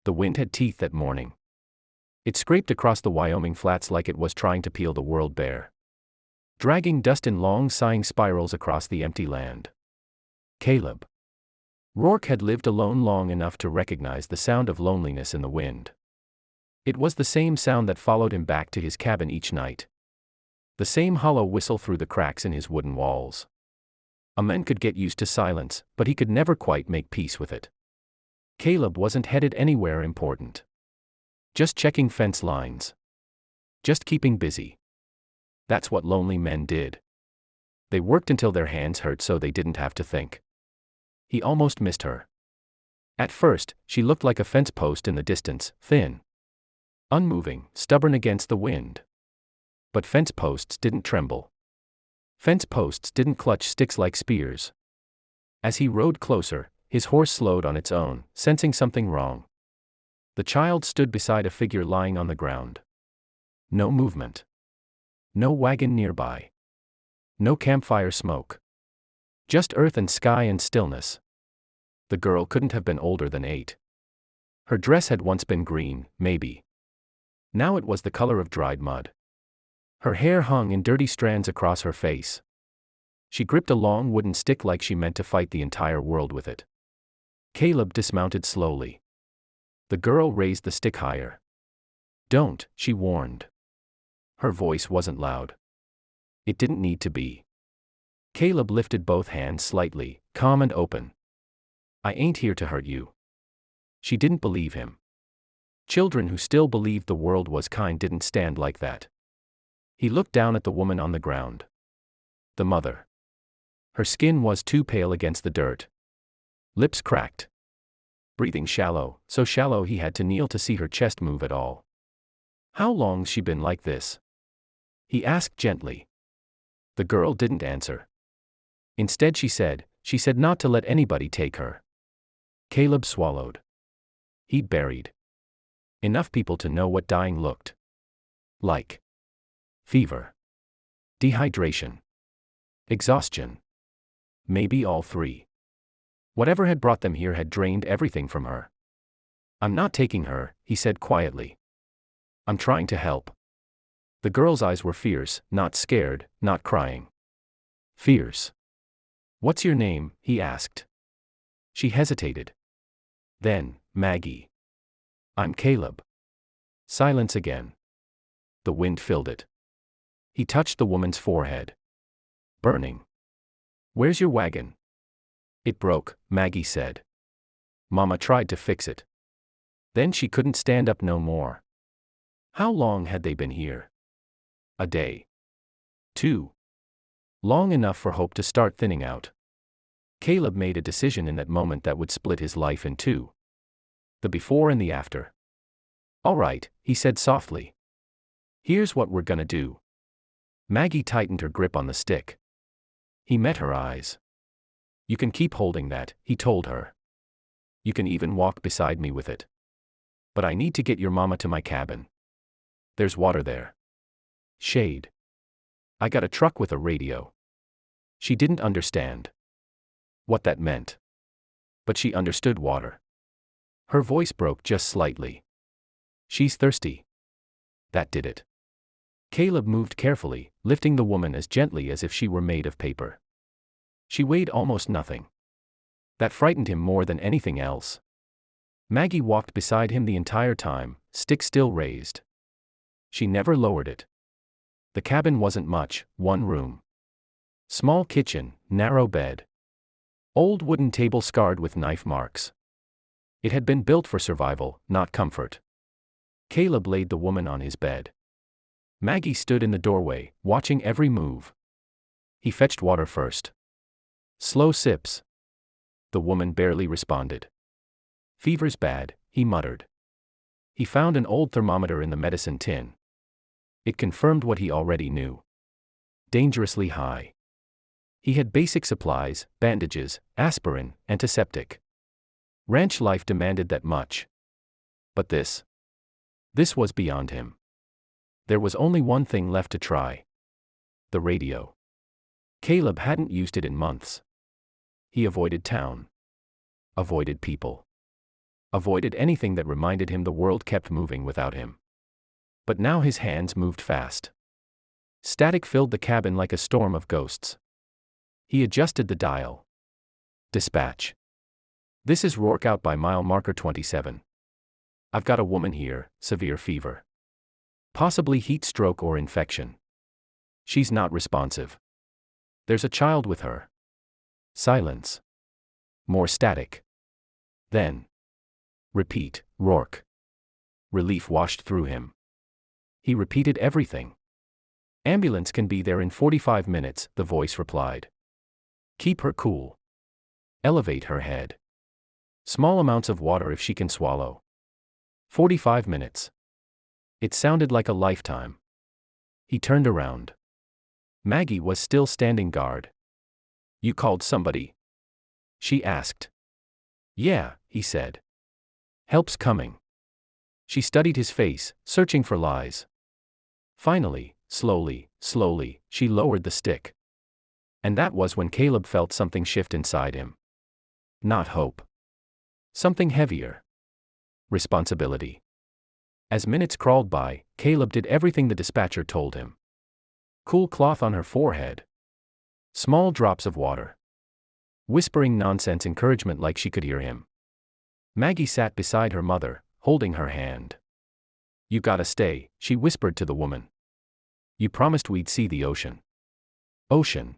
The wind had teeth that morning. It scraped across the Wyoming flats like it was trying to peel the world bare, dragging dust in long sighing spirals across the empty land. Caleb. Rourke had lived alone long enough to recognize the sound of loneliness in the wind. It was the same sound that followed him back to his cabin each night. The same hollow whistle through the cracks in his wooden walls. A man could get used to silence, but he could never quite make peace with it. Caleb wasn't headed anywhere important. Just checking fence lines. Just keeping busy. That's what lonely men did. They worked until their hands hurt so they didn't have to think. He almost missed her. At first, she looked like a fence post in the distance, thin, unmoving, stubborn against the wind. But fence posts didn't tremble. Fence posts didn't clutch sticks like spears. As he rode closer, his horse slowed on its own, sensing something wrong. The child stood beside a figure lying on the ground. No movement. No wagon nearby. No campfire smoke. Just earth and sky and stillness. The girl couldn't have been older than 8. Her dress had once been green, maybe. Now it was the color of dried mud. Her hair hung in dirty strands across her face. She gripped a long wooden stick like she meant to fight the entire world with it. Caleb dismounted slowly. The girl raised the stick higher. "Don't," she warned. Her voice wasn't loud. It didn't need to be. Caleb lifted both hands slightly, calm and open. "I ain't here to hurt you." She didn't believe him. Children who still believed the world was kind didn't stand like that. He looked down at the woman on the ground. The mother. Her skin was too pale against the dirt. Lips cracked. Breathing shallow, so shallow he had to kneel to see her chest move at all. "How long's she been like this?" he asked gently. The girl didn't answer. Instead she said not to let anybody take her. Caleb swallowed. He'd buried enough people to know what dying looked like. Fever. Dehydration. Exhaustion. Maybe all three. Whatever had brought them here had drained everything from her. "I'm not taking her," he said quietly. "I'm trying to help." The girl's eyes were fierce, not scared, not crying. Fierce. "What's your name?" he asked. She hesitated. Then, "Maggie." "I'm Caleb." Silence again. The wind filled it. He touched the woman's forehead. "Burning." "Where's your wagon?" "It broke," Maggie said. "Mama tried to fix it. Then she couldn't stand up no more." How long had they been here? A day. 2. Long enough for hope to start thinning out. Caleb made a decision in that moment that would split his life in two. The before and the after. "All right," he said softly. "Here's what we're gonna do." Maggie tightened her grip on the stick. He met her eyes. "You can keep holding that," he told her. "You can even walk beside me with it. But I need to get your mama to my cabin. There's water there. Shade. I got a truck with a radio." She didn't understand what that meant. But she understood water. Her voice broke just slightly. "She's thirsty." That did it. Caleb moved carefully, lifting the woman as gently as if she were made of paper. She weighed almost nothing. That frightened him more than anything else. Maggie walked beside him the entire time, stick still raised. She never lowered it. The cabin wasn't much, one room. Small kitchen, narrow bed. Old wooden table scarred with knife marks. It had been built for survival, not comfort. Caleb laid the woman on his bed. Maggie stood in the doorway, watching every move. He fetched water first. Slow sips. The woman barely responded. "Fever's bad," he muttered. He found an old thermometer in the medicine tin. It confirmed what he already knew. Dangerously high. He had basic supplies, bandages, aspirin, antiseptic. Ranch life demanded that much. But this was beyond him. There was only one thing left to try. The radio. Caleb hadn't used it in months. He avoided town. Avoided people. avoided anything that reminded him the world kept moving without him. But now his hands moved fast. Static filled the cabin like a storm of ghosts. He adjusted the dial. Dispatch. This is Rourke out by mile marker 27. I've got a woman here, severe fever. Possibly heat stroke or infection. She's not responsive. There's a child with her. Silence. More static. Then. Repeat, Rourke. Relief washed through him. He repeated everything. Ambulance can be there in 45 minutes, the voice replied. Keep her cool. Elevate her head. Small amounts of water if she can swallow. 45 minutes. It sounded like a lifetime. He turned around. Maggie was still standing guard. You called somebody? She asked. Yeah, he said. Help's coming. She studied his face, searching for lies. Finally, slowly, she lowered the stick. And that was when Caleb felt something shift inside him. Not hope. Something heavier. Responsibility. As minutes crawled by, Caleb did everything the dispatcher told him. Cool cloth on her forehead. Small drops of water. Whispering nonsense encouragement like she could hear him. Maggie sat beside her mother, holding her hand. You gotta stay, she whispered to the woman. You promised we'd see the ocean. Ocean.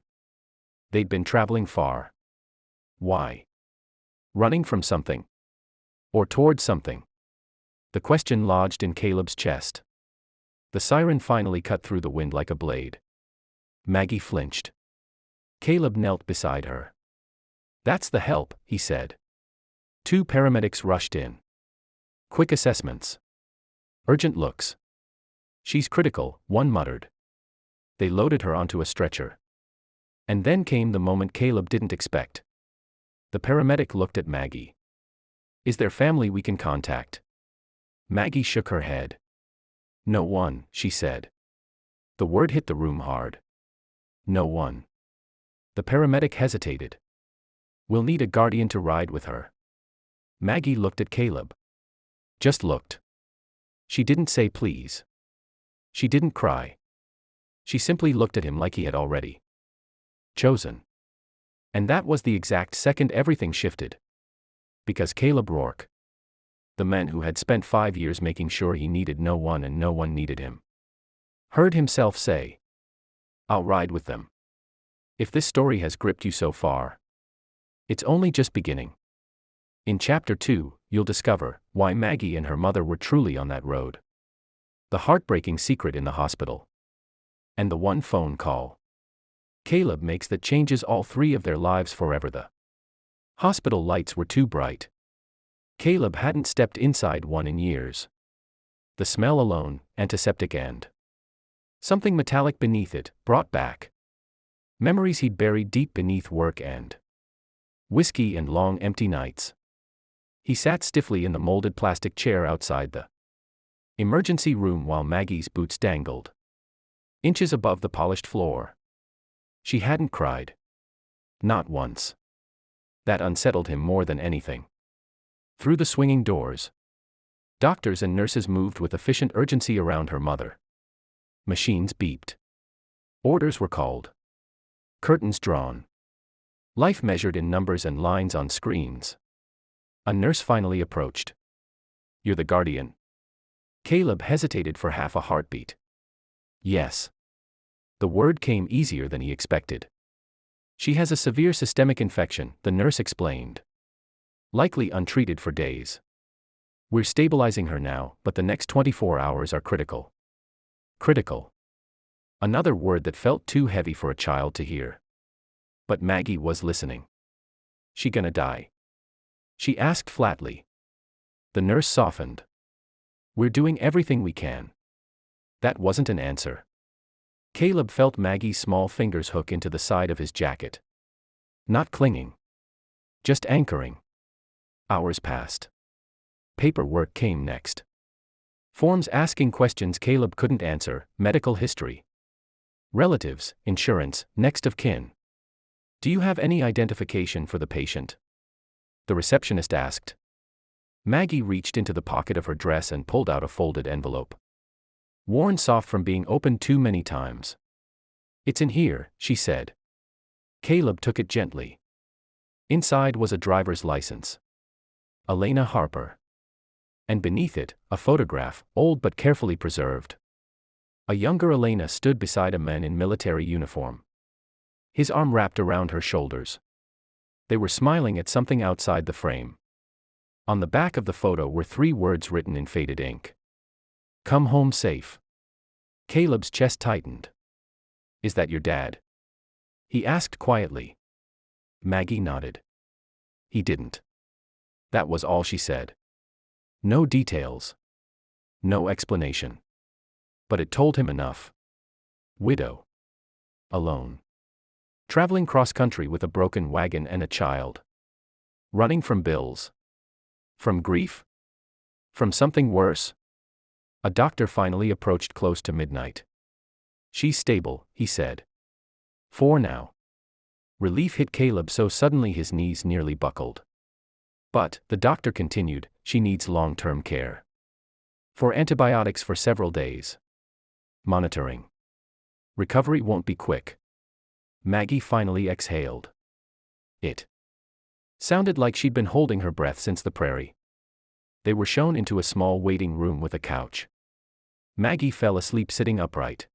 They'd been traveling far. Why? Running from something? Or toward something? The question lodged in Caleb's chest. The siren finally cut through the wind like a blade. Maggie flinched. Caleb knelt beside her. That's the help, he said. 2 paramedics rushed in. Quick assessments. Urgent looks. She's critical, one muttered. They loaded her onto a stretcher. And then came the moment Caleb didn't expect. The paramedic looked at Maggie. Is there family we can contact? Maggie shook her head. No one, she said. The word hit the room hard. No one. The paramedic hesitated. We'll need a guardian to ride with her. Maggie looked at Caleb. Just looked. She didn't say please. She didn't cry. She simply looked at him like he had already chosen. And that was the exact second everything shifted. Because Caleb Rourke, the man who had spent 5 years making sure he needed no one and no one needed him, heard himself say, I'll ride with them. If this story has gripped you so far, it's only just beginning. In Chapter 2, you'll discover why Maggie and her mother were truly on that road. The heartbreaking secret in the hospital. And the one phone call Caleb makes that changes all 3 of their lives forever. The hospital lights were too bright. Caleb hadn't stepped inside one in years. The smell alone, antiseptic and something metallic beneath it, brought back memories he'd buried deep beneath work and whiskey and long empty nights. He sat stiffly in the molded plastic chair outside the emergency room while Maggie's boots dangled inches above the polished floor. She hadn't cried. Not once. That unsettled him more than anything. Through the swinging doors, doctors and nurses moved with efficient urgency around her mother. Machines beeped. Orders were called. Curtains drawn. Life measured in numbers and lines on screens. A nurse finally approached. You're the guardian. Caleb hesitated for half a heartbeat. Yes. The word came easier than he expected. She has a severe systemic infection, the nurse explained. Likely untreated for days. We're stabilizing her now, but the next 24 hours are critical. Critical. Another word that felt too heavy for a child to hear. But Maggie was listening. She gonna die? She asked flatly. The nurse softened. We're doing everything we can. That wasn't an answer. Caleb felt Maggie's small fingers hook into the side of his jacket. Not clinging. Just anchoring. Hours passed. Paperwork came next. Forms asking questions Caleb couldn't answer, medical history. Relatives, insurance, next of kin. Do you have any identification for the patient? The receptionist asked. Maggie reached into the pocket of her dress and pulled out a folded envelope. Worn soft from being opened too many times. "It's in here," she said. Caleb took it gently. Inside was a driver's license. Elena Harper. And beneath it, a photograph, old but carefully preserved. A younger Elena stood beside a man in military uniform. His arm wrapped around her shoulders. They were smiling at something outside the frame. On the back of the photo were 3 words written in faded ink. "Come home safe." Caleb's chest tightened. "Is that your dad?" he asked quietly. Maggie nodded. He didn't. That was all she said. No details. No explanation. But it told him enough. Widow. Alone. Traveling cross-country with a broken wagon and a child. Running from bills. From grief? From something worse? A doctor finally approached close to midnight. "She's stable," he said. "For now." Relief hit Caleb so suddenly his knees nearly buckled. "But," the doctor continued, "she needs long-term care. For antibiotics for several days. Monitoring. Recovery won't be quick." Maggie finally exhaled. It sounded like she'd been holding her breath since the prairie. They were shown into a small waiting room with a couch. Maggie fell asleep sitting upright.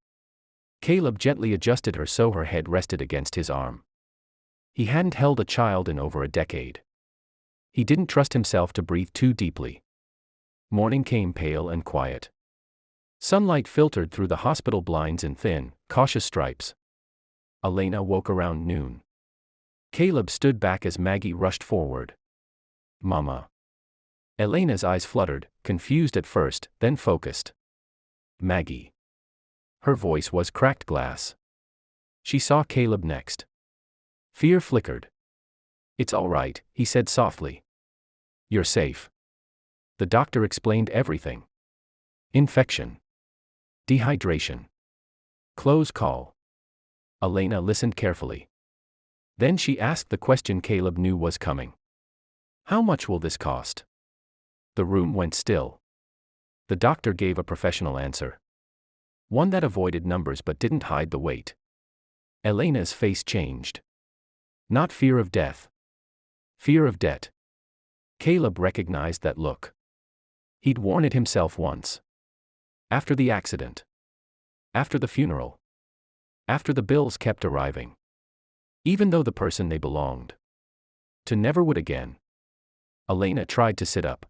Caleb gently adjusted her so her head rested against his arm. He hadn't held a child in over a decade. He didn't trust himself to breathe too deeply. Morning came pale and quiet. Sunlight filtered through the hospital blinds in thin, cautious stripes. Elena woke around noon. Caleb stood back as Maggie rushed forward. "Mama." Elena's eyes fluttered, confused at first, then focused. "Maggie." Her voice was cracked glass. She saw Caleb next. Fear flickered. "It's all right," he said softly. "You're safe." The doctor explained everything. Infection. Dehydration. Close call. Elena listened carefully. Then she asked the question Caleb knew was coming. "How much will this cost?" The room went still. The doctor gave a professional answer. One that avoided numbers but didn't hide the weight. Elena's face changed. Not fear of death. Fear of debt. Caleb recognized that look. He'd worn it himself once. After the accident. After the funeral. After the bills kept arriving. Even though the person they belonged to never would again. Elena tried to sit up.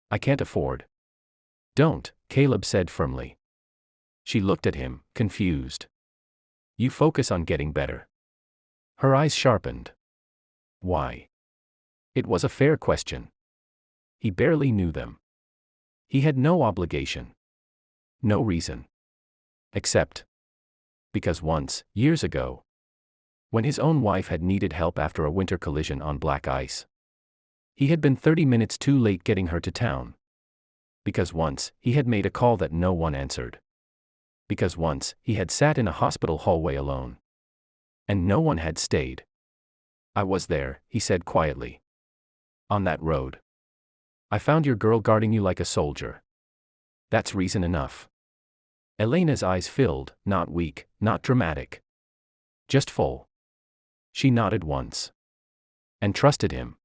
"I can't afford." "Don't," Caleb said firmly. She looked at him, confused. "You focus on getting better." Her eyes sharpened. Why? It was a fair question. He barely knew them. He had no obligation. No reason. Except because once, years ago, when his own wife had needed help after a winter collision on black ice, he had been 30 minutes too late getting her to town. Because once, he had made a call that no one answered. Because once, he had sat in a hospital hallway alone. And no one had stayed. "I was there," he said quietly. "On that road. I found your girl guarding you like a soldier. That's reason enough." Elena's eyes filled, not weak, not dramatic. Just full. She nodded once. And trusted him.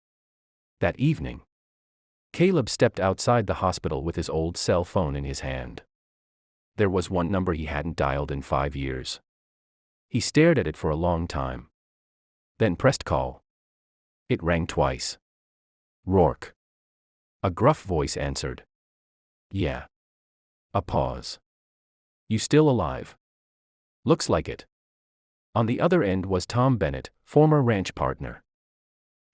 That evening, Caleb stepped outside the hospital with his old cell phone in his hand. There was one number he hadn't dialed in 5 years. He stared at it for a long time. Then pressed call. It rang twice. Rourke. A gruff voice answered. "Yeah." A pause. "You still alive?" "Looks like it." On the other end was Tom Bennett, former ranch partner.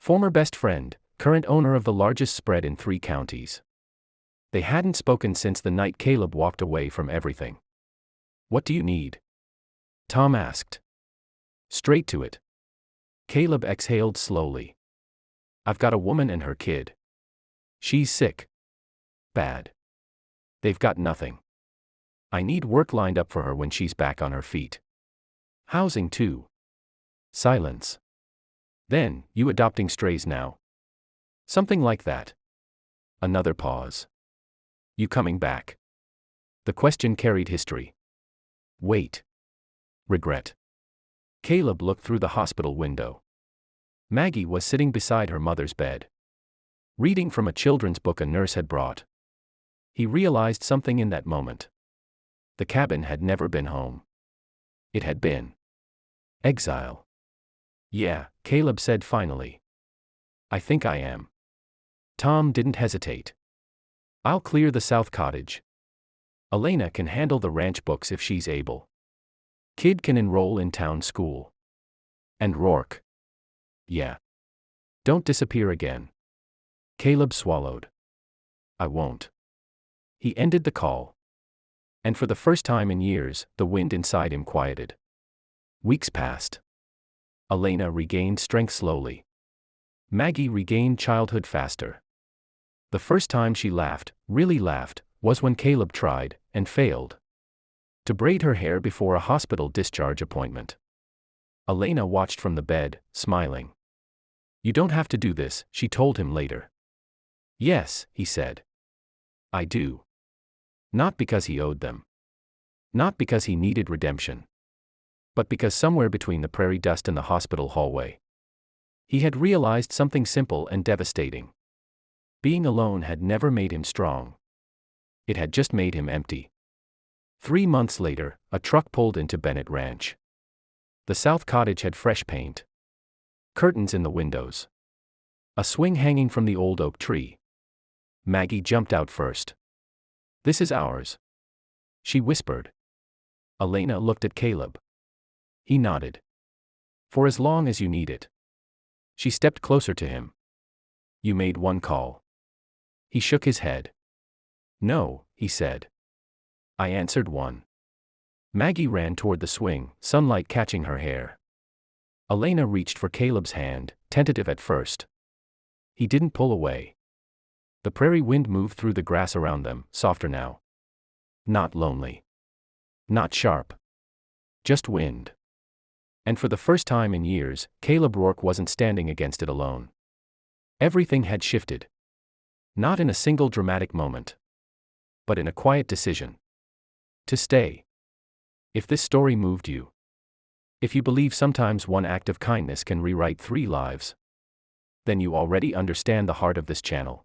Former best friend, current owner of the largest spread in 3 counties. They hadn't spoken since the night Caleb walked away from everything. "What do you need?" Tom asked. Straight to it. Caleb exhaled slowly. "I've got a woman and her kid. She's sick. Bad. They've got nothing. I need work lined up for her when she's back on her feet. Housing too." Silence. "Then, you adopting strays now?" "Something like that." Another pause. You coming back? The question carried history. Wait. Regret. Caleb looked through the hospital window. Maggie was sitting beside her mother's bed, reading from a children's book a nurse had brought. He realized something in that moment. The cabin had never been home. It had been exile. Yeah, Caleb said finally. I think I am. Tom didn't hesitate. I'll clear the south cottage. Elena can handle the ranch books if she's able. Kid can enroll in town school. And Rourke. Yeah. Don't disappear again. Caleb swallowed. I won't. He ended the call. And for the first time in years, the wind inside him quieted. Weeks passed. Elena regained strength slowly. Maggie regained childhood faster. The first time she laughed, really laughed, was when Caleb tried, and failed, to braid her hair before a hospital discharge appointment. Elena watched from the bed, smiling. You don't have to do this, she told him later. Yes, he said. I do. Not because he owed them. Not because he needed redemption. But because somewhere between the prairie dust and the hospital hallway, he had realized something simple and devastating. Being alone had never made him strong. It had just made him empty. 3 months later, a truck pulled into Bennett Ranch. The south cottage had fresh paint. Curtains in the windows. A swing hanging from the old oak tree. Maggie jumped out first. This is ours, she whispered. Elena looked at Caleb. He nodded. For as long as you need it. She stepped closer to him. You made one call. He shook his head. No, he said. I answered one. Maggie ran toward the swing, sunlight catching her hair. Elena reached for Caleb's hand, tentative at first. He didn't pull away. The prairie wind moved through the grass around them, softer now. Not lonely. Not sharp. Just wind. And for the first time in years, Caleb Rourke wasn't standing against it alone. Everything had shifted. Not in a single dramatic moment, but in a quiet decision. To stay. If this story moved you, if you believe sometimes one act of kindness can rewrite 3 lives, then you already understand the heart of this channel.